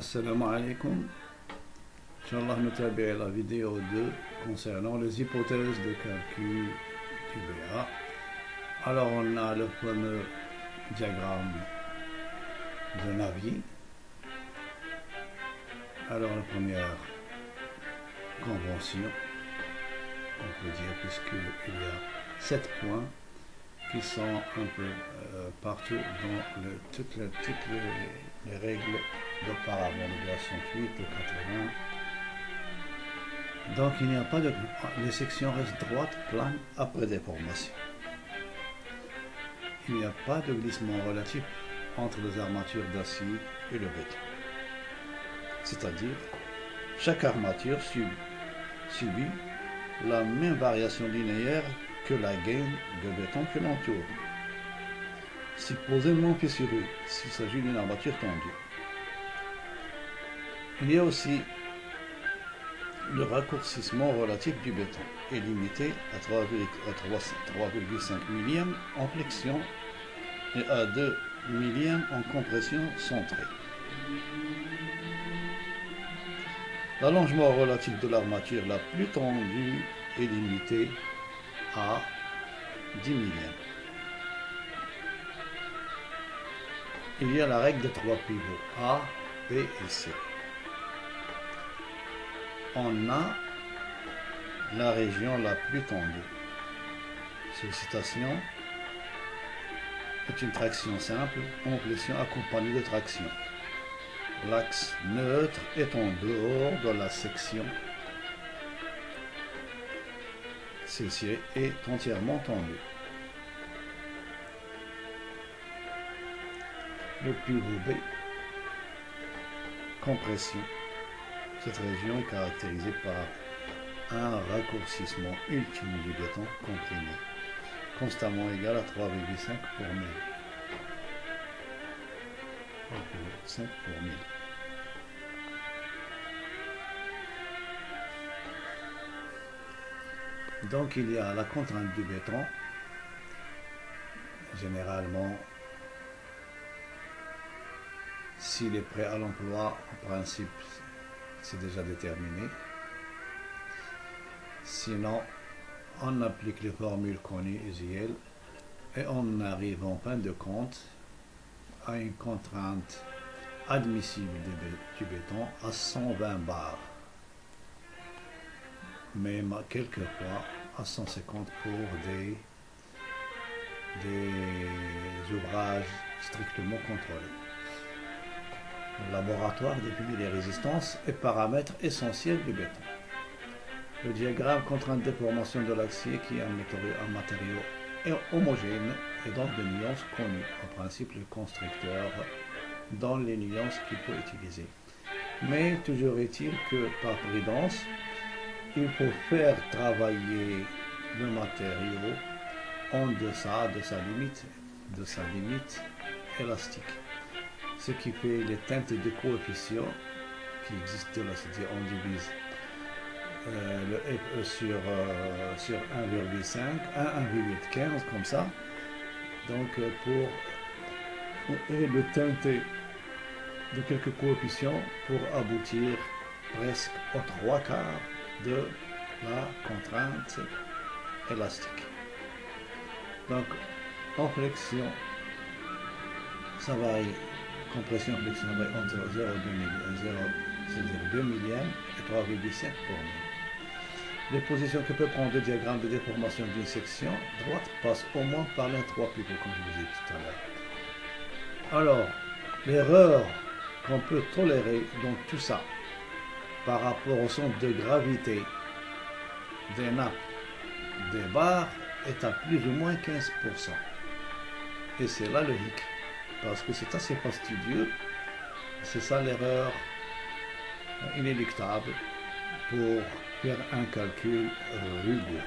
Assalamu alaikum. Inch'Allah, nous tabi'er la vidéo 2 concernant les hypothèses de calcul du BA. Alors, on a le fameux diagramme de Navier. Alors, la première convention, on peut dire, puisqu'il y a 7 points qui sont un peu partout dans toutes les règles d'auparavant, de la 108, de 80. Donc il n'y a pas de... Les sections restent droites, planes, après déformation. Il n'y a pas de glissement relatif entre les armatures d'acier et le béton. C'est-à-dire, chaque armature subit la même variation linéaire que la gaine de béton que l'entoure, supposément fissurée s'il s'agit d'une armature tendue. Il y a aussi le raccourcissement relatif du béton est limité à 3,5 millièmes en flexion et à 2 millièmes en compression centrée. L'allongement relatif de l'armature la plus tendue est limité à 10 millièmes. Il y a la règle de 3 pivots A, B et C. On a la région la plus tendue. Sollicitation est une traction simple en flexion accompagnée de traction. L'axe neutre est en dehors de la section. Celle-ci est entièrement tendue. Le pivot B, compression. Cette région est caractérisée par un raccourcissement ultime du béton comprimé, constamment égal à 3,5 pour 1000. 3,5 pour 1000. Donc il y a la contrainte du béton, généralement s'il est prêt à l'emploi, en principe c'est déjà déterminé. Sinon, on applique les formules connues usuelles et on arrive en fin de compte à une contrainte admissible du béton à 120 bars. Même quelquefois à 150 pour des ouvrages strictement contrôlés. Le laboratoire définit les résistances et paramètres essentiels du béton. Le diagramme contrainte déformation de l'acier qui est un matériau homogène et donc de nuances connues. En principe, le constructeur donne les nuances qu'il peut utiliser. Mais toujours est-il que par prudence, il faut faire travailler le matériau en deçà de sa limite élastique. Ce qui fait les teintes de coefficients qui existent là, c'est-à-dire on divise le FE sur 1,5, 1,15 comme ça. Donc et le teinter de quelques coefficients pour aboutir presque aux 3/4 de la contrainte élastique. Donc en flexion, ça varie. Compression flexion entre 2 millièmes et 3,5 pour 1000. Les positions que peut prendre le diagramme de déformation d'une section droite passent au moins par les 3 pivots, comme je vous ai dit tout à l'heure. Alors, l'erreur qu'on peut tolérer dans tout ça, par rapport au centre de gravité des nappes, des barres, est à plus ou moins 15%. Et c'est là le hic. Parce que c'est assez fastidieux, c'est ça l'erreur inéluctable pour faire un calcul rigoureux.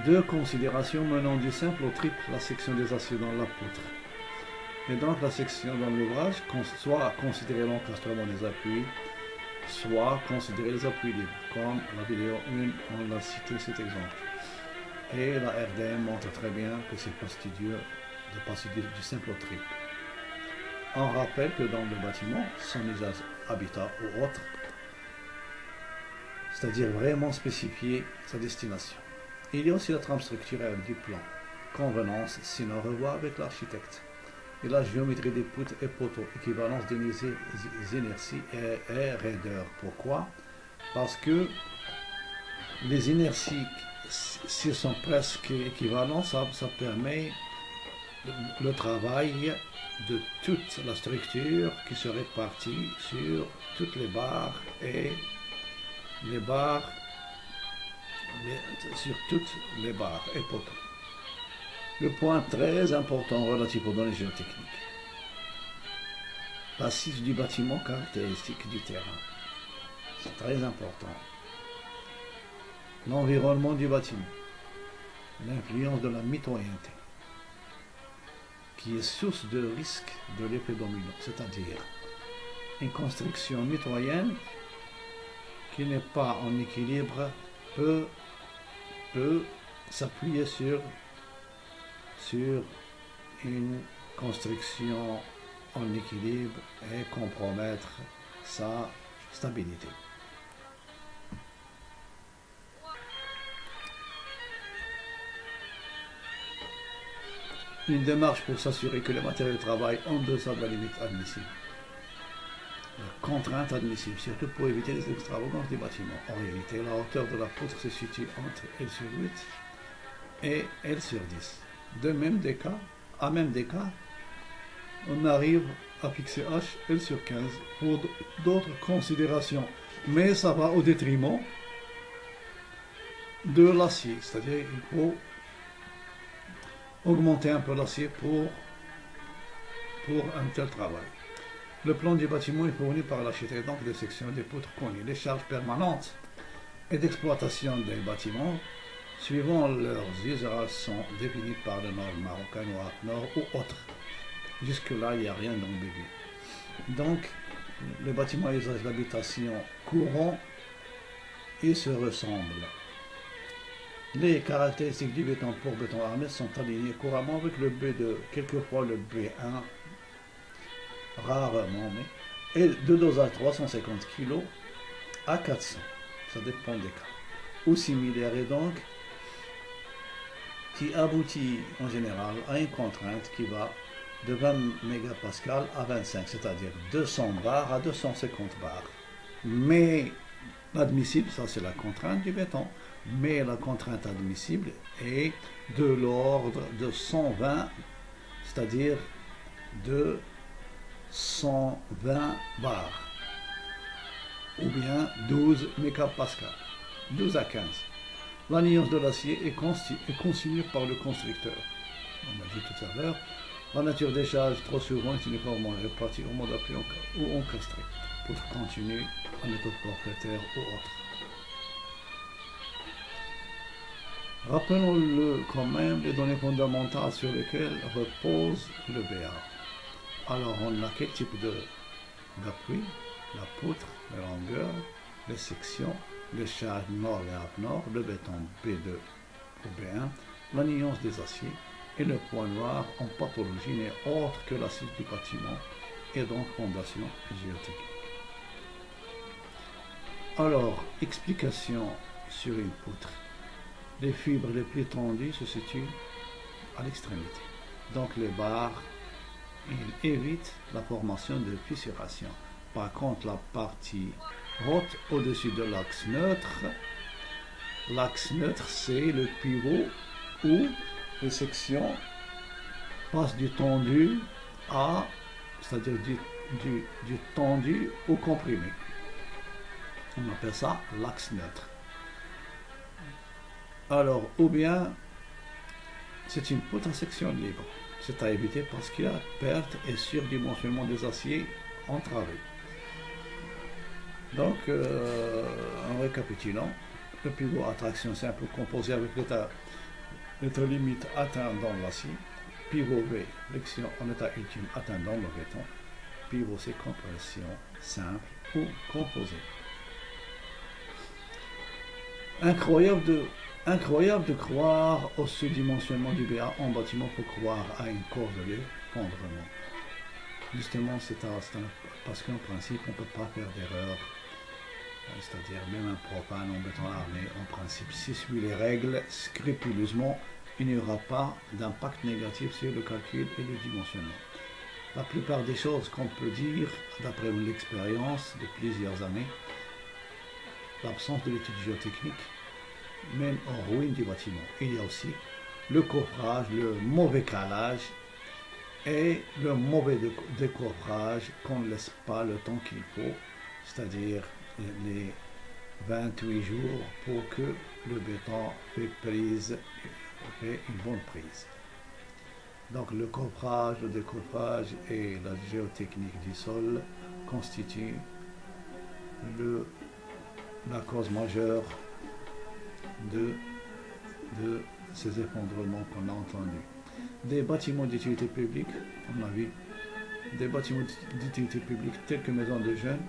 Deux considérations menant du simple au triple la section des aciers dans la poutre. Et donc la section dans l'ouvrage, soit considérer l'encastrement des appuis, soit considérer les appuis libres, comme la vidéo 1, on a cité cet exemple. Et la RDM montre très bien que c'est fastidieux de passer du simple au triple. On rappelle que dans le bâtiment, son usage habitat ou autre, c'est-à-dire vraiment spécifier sa destination. Il y a aussi la trame structurelle du plan, convenance, sinon revoir avec l'architecte. Et la géométrie des poutres et poteaux, équivalence des inerties et raideur. Pourquoi? Parce que les inerties, s'ils sont presque équivalents, ça permet le travail de toute la structure qui se répartit sur toutes les barres et les barres, sur toutes les barres et poteaux. Le point très important relatif aux données géotechniques. L'assise du bâtiment caractéristique du terrain. C'est très important. L'environnement du bâtiment. L'influence de la mitoyenneté, qui est source de risque de l'effet domino, c'est-à-dire une construction mitoyenne qui n'est pas en équilibre peut s'appuyer sur une construction en équilibre et compromettre sa stabilité. Une démarche pour s'assurer que les matériaux travaillent en deçà de la limite admissible. La contrainte admissible, surtout pour éviter les extravagances des bâtiments. En réalité, la hauteur de la poutre se situe entre L sur 8 et L sur 10. À même des cas, on arrive à fixer H, L sur 15 pour d'autres considérations. Mais ça va au détriment de l'acier, c'est-à-dire il faut augmenter un peu l'acier pour un tel travail. Le plan du bâtiment est fourni par l'architecte, donc des sections des poutres connues. Les charges permanentes et d'exploitation des bâtiments, suivant leurs usages, sont définies par le norme marocain ou AFNOR ou autres. Jusque-là, il n'y a rien d'ambigu. Donc, les bâtiments à usage d'habitation courant, ils se ressemblent. Les caractéristiques du béton pour béton armé sont alignées couramment avec le B2, quelquefois le B1, rarement, mais, et de dosage 350 kg à 400, ça dépend des cas, ou similaire, et donc qui aboutit en général à une contrainte qui va de 20 mégapascal à 25, c'est-à-dire 200 bars à 250 bars. Mais admissible, ça c'est la contrainte du béton, mais la contrainte admissible est de l'ordre de 120, c'est-à-dire de 120 bars, ou bien 12 mégapascal, 12 à 15. La nuance de l'acier est consignée par le constructeur. On a dit tout à l'heure, la nature des charges trop souvent est uniformément répartie au mode appui ou encastré, pour continuer en méthode forfaitaire ou autre. Rappelons-le quand même les données fondamentales sur lesquelles repose le BA. Alors on a quel type d'appui? La poutre, la longueur, les sections, les charges nord et ab-nord, le béton B2 ou B1, la nuance des aciers et le point noir en pathologie n'est autre que l'assise du bâtiment et donc fondation géotechnique. Alors, explication sur une poutre. Les fibres les plus tendues se situent à l'extrémité. Donc les barres, ils évitent la formation de fissuration. Par contre, la partie haute au-dessus de l'axe neutre, c'est le pivot où les sections passent du tendu à, c'est-à-dire du tendu au comprimé. On appelle ça l'axe neutre. Alors, ou bien, c'est une poutre à section libre. C'est à éviter parce qu'il y a perte et surdimensionnement des aciers entravés. Donc, en récapitulant, le pivot à traction simple composé avec l'état limite atteint dans l'acier, pivot V, flexion en état ultime atteint dans le béton, pivot C, compression simple ou composée. Incroyable Incroyable de croire au sous-dimensionnement du BA en bâtiment pour croire à une cause de l'effondrement. Justement, parce qu'en principe, on ne peut pas faire d'erreur. C'est-à-dire, même un profane en béton armé, en principe, s'il suit les règles scrupuleusement, il n'y aura pas d'impact négatif sur le calcul et le dimensionnement. La plupart des choses qu'on peut dire, d'après l'expérience de plusieurs années, l'absence de l'étude géotechnique mène en ruine du bâtiment. Il y a aussi le coffrage, le mauvais calage et le mauvais décoffrage qu'on ne laisse pas le temps qu'il faut, c'est-à-dire les 28 jours pour que le béton fait une bonne prise. Donc le coffrage, le décoffrage et la géotechnique du sol constituent la cause majeure de ces effondrements qu'on a entendus. Des bâtiments d'utilité publique, on a vu, des bâtiments d'utilité publique tels que maisons de jeunes,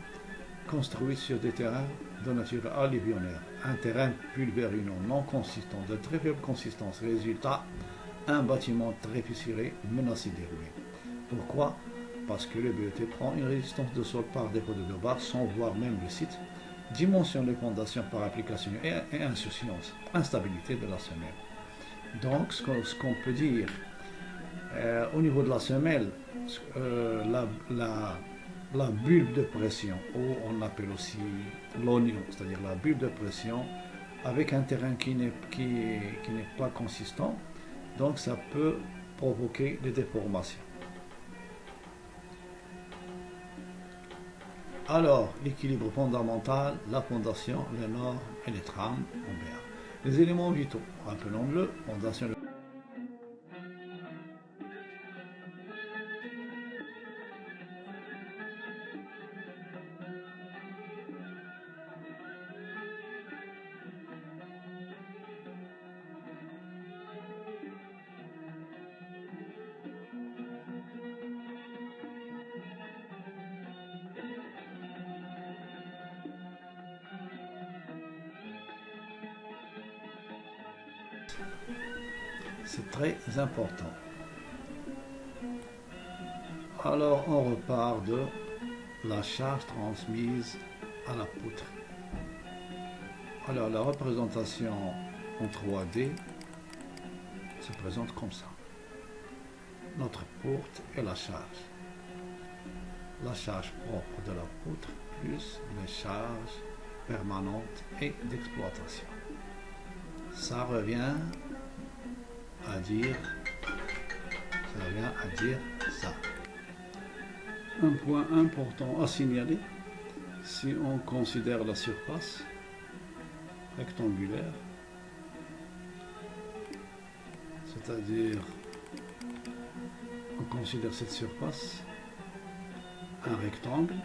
construits sur des terrains de nature alluvionnaire. Un terrain pulvérineux non consistant, de très faible consistance. Résultat, un bâtiment très fissuré, menacé d'érouler. Pourquoi? Parce que le BET prend une résistance de sol par défaut de barre sans voir même le site, dimensionne les fondations par application et insouciance, instabilité de la semelle. Donc, ce qu'on peut dire au niveau de la semelle, la bulle de pression, ou on appelle aussi l'oignon, c'est-à-dire la bulle de pression, avec un terrain qui n'est pas consistant, donc ça peut provoquer des déformations. Alors, l'équilibre fondamental, la fondation, les normes et les trames en BA. Les éléments vitaux, rappelons-le, fondation. C'est très important. Alors on repart de la charge transmise à la poutre. Alors la représentation en 3D se présente comme ça. Notre poutre et la charge. La charge propre de la poutre plus les charges permanentes et d'exploitation. Ça revient à dire ça. Un point important à signaler, si on considère la surface rectangulaire, c'est-à-dire on considère cette surface un rectangle,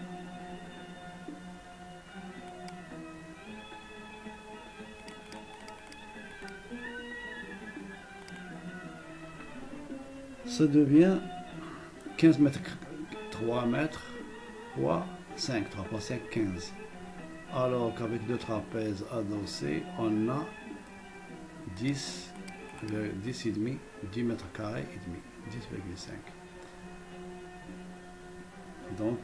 ça devient 15 mètres, 3 mètres fois 5, 3 fois 5, 15. Alors qu'avec deux trapèzes adossés, on a 10 et demi, 10 mètres carrés et demi, 10,5. Donc,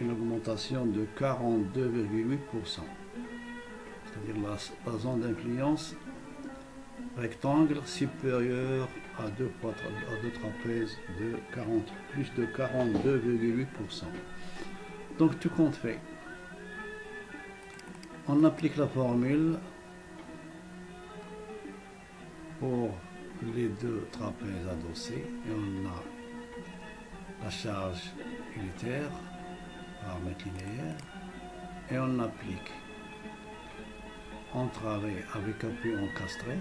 une augmentation de 42,8%. C'est-à-dire la zone d'influence rectangle supérieur à deux trapèzes de plus de 42,8%. Donc tout compte fait. On applique la formule pour les deux trapèzes adossés et on a la charge unitaire par mètre linéaire et on applique entravé avec appui encastré,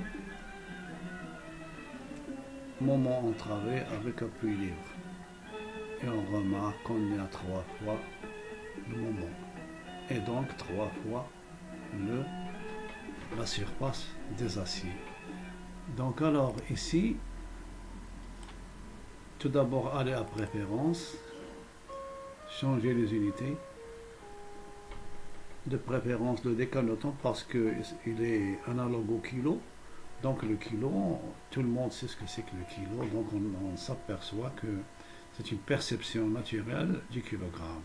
moment entravé avec appui libre. Et on remarque qu'on a 3 fois le moment. Et donc 3 fois la surface des aciers. Donc alors ici, tout d'abord aller à préférence, changer les unités, de préférence le décanotant parce qu'il est analogue au kilo. Donc le kilo, tout le monde sait ce que c'est que le kilo, donc on s'aperçoit que c'est une perception naturelle du kilogramme.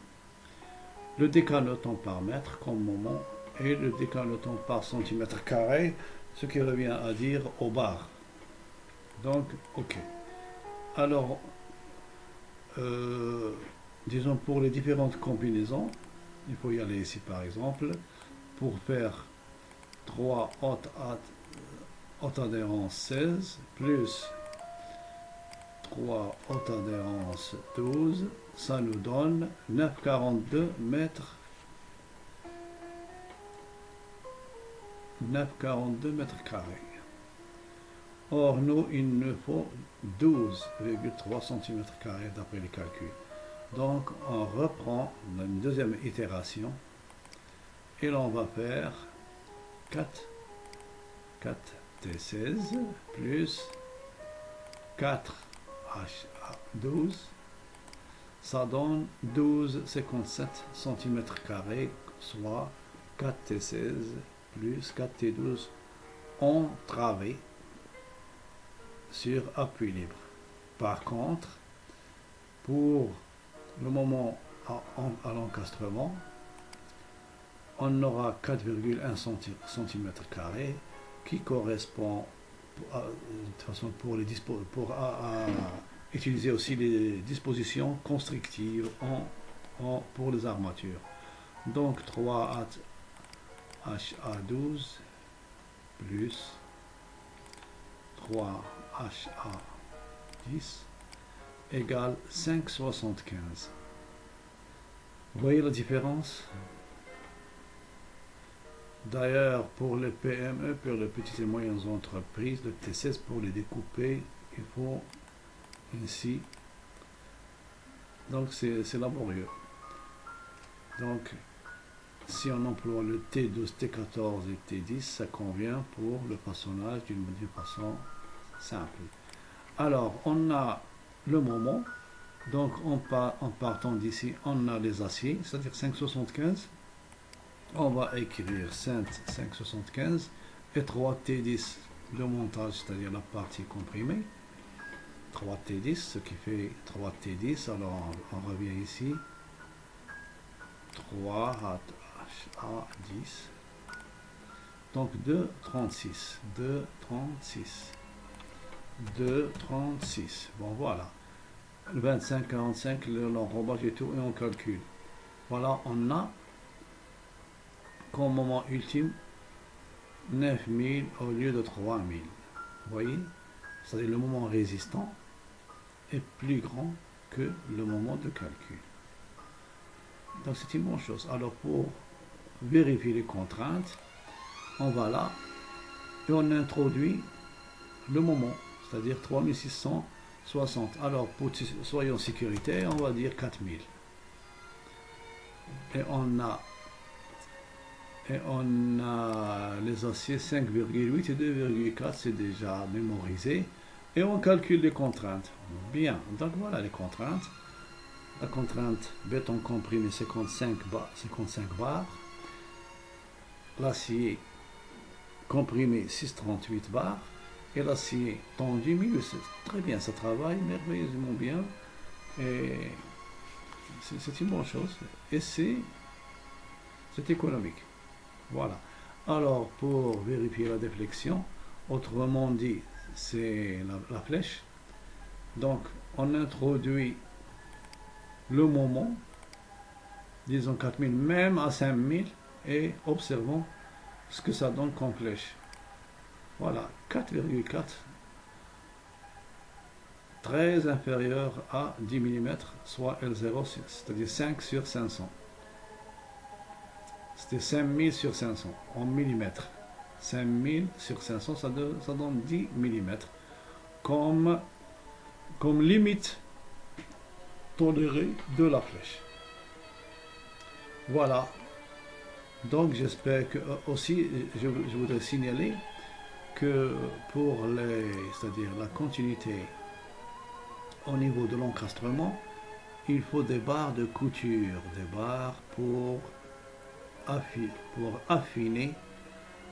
Le décanotant par mètre comme moment et le décanotant par centimètre carré, ce qui revient à dire au bar. Donc, ok. Alors, disons pour les différentes combinaisons, il faut y aller ici par exemple, pour faire 3 haute adhérence 16 plus 3 haute adhérence 12, ça nous donne 9,42 mètres. 9,42 mètres carrés. Or, nous, il nous faut 12,3 cm carrés d'après les calculs. Donc, on reprend une deuxième itération et là, on va faire 4T16 plus 4HA12. Ça donne 12,57 cm carrés, soit 4T16 plus 4T12 en travée sur appui libre. Par contre, pour le moment à l'encastrement, on aura 4,1 cm² qui correspond de toute façon pour utiliser aussi les dispositions constrictives pour les armatures. Donc 3HA12 plus 3HA10 égale 5,75. Vous voyez la différence? D'ailleurs, pour les PME, pour les petites et moyennes entreprises, le T16 pour les découper, il faut ainsi. Donc c'est laborieux. Donc si on emploie le T12, T14 et T10, ça convient pour le façonnage d'une façon simple. Alors, on a le moment. Donc, en partant d'ici, on a les aciers, c'est-à-dire 5,75. On va écrire 5,75 et 3T10, le montage, c'est-à-dire la partie comprimée. 3T10, ce qui fait 3T10. Alors, on revient ici. 3HA10. Donc 2,36. 2,36. 2,36. Bon, voilà. Le 25, 45, l'enrobage et tout, et on calcule. Voilà, on a comme moment ultime 9000 au lieu de 3000. Vous voyez? C'est-à-dire le moment résistant est plus grand que le moment de calcul. Donc c'est une bonne chose. Alors pour vérifier les contraintes, on va là et on introduit le moment, c'est-à-dire 3660. Alors pour soyons sécuritaires, on va dire 4000. Et on a les aciers 5,8 et 2,4, c'est déjà mémorisé. Et on calcule les contraintes. Bien, donc voilà les contraintes. La contrainte béton comprimé 55 bars. L'acier comprimé 6,38 bars. Et l'acier tendu 1016. Très bien, ça travaille merveilleusement bien. Et c'est une bonne chose. Et c'est économique. Voilà. Alors, pour vérifier la déflexion, autrement dit, c'est la flèche. Donc, on introduit le moment, disons 4000, même à 5000, et observons ce que ça donne comme flèche. Voilà, 4,4, très inférieur à 10 mm, soit L0, c'est-à-dire 5 sur 500. C'était 5000 sur 500 en millimètres. 5000 sur 500, ça donne 10 mm comme limite tolérée de la flèche. Voilà. Donc j'espère que aussi, je voudrais signaler que pour c'est-à-dire la continuité au niveau de l'encastrement, il faut des barres de couture, des barres pour pour affiner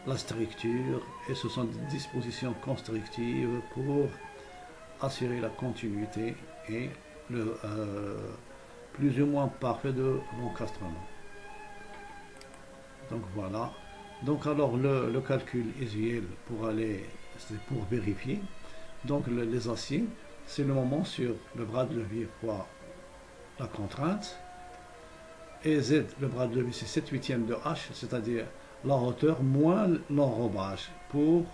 la structure, et ce sont des dispositions constructives pour assurer la continuité et le plus ou moins parfait de l'encastrement. Donc voilà. Donc alors le calcul usuel c'est pour vérifier. Donc les aciers, c'est le moment sur le bras de levier fois la contrainte. Et Z, le bras de levier, c'est 7/8 de H, c'est-à-dire la hauteur moins l'enrobage pour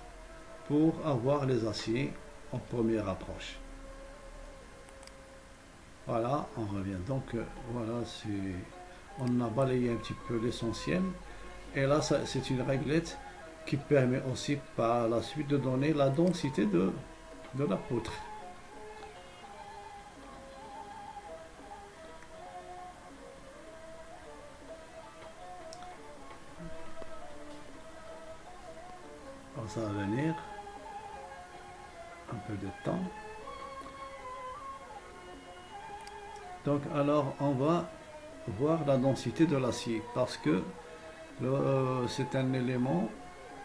avoir les aciers en première approche. Voilà, on revient. Donc voilà, on a balayé un petit peu l'essentiel. Et là, c'est une réglette qui permet aussi par la suite de donner la densité de la poutre. Alors ça va venir un peu de temps. Donc alors on va voir la densité de l'acier parce que c'est un élément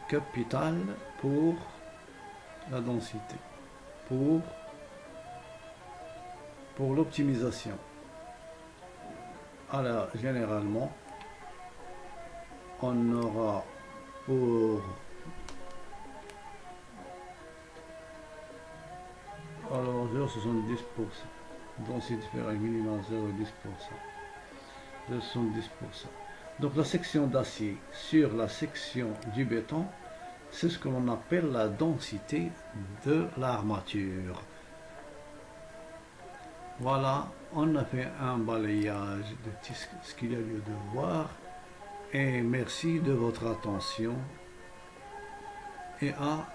capital pour la densité, pour l'optimisation. Alors généralement on aura pour alors 0,70%, densité minimum 0,10%, 70%. Donc la section d'acier sur la section du béton, c'est ce que l'on appelle la densité de l'armature. Voilà, on a fait un balayage de tout ce qu'il y a lieu de voir. Et merci de votre attention et à